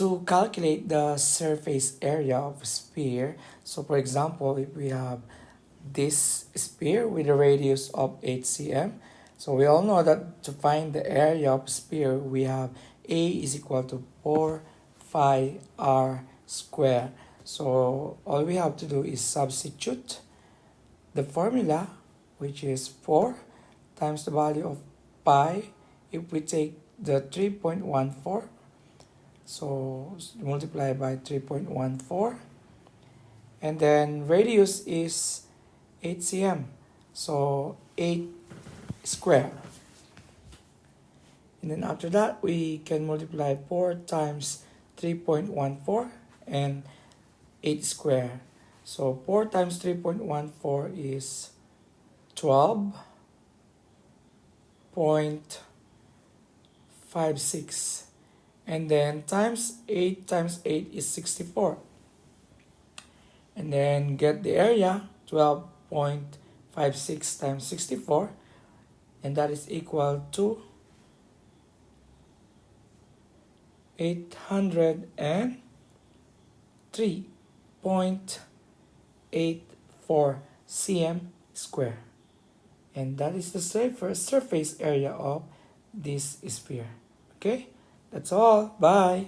to calculate the surface area of a sphere, so for example, if we have this sphere with a radius of 8 cm, so we all know that to find the area of sphere, we have A is equal to 4 pi r square. So all we have to do is substitute the formula, which is 4 times the value of pi. If we take the 3.14, so multiply by 3.14, and then radius is 8 cm, so 8 square. And then after that, we can multiply 4 times 3.14 and 8 square. So 4 times 3.14 is 12.56. And then times 8 is 64. And then get the area, 12.56 times 64. And that is equal to 803.84 cm square. And that is the surface area of this sphere. Okay, that's all. Bye.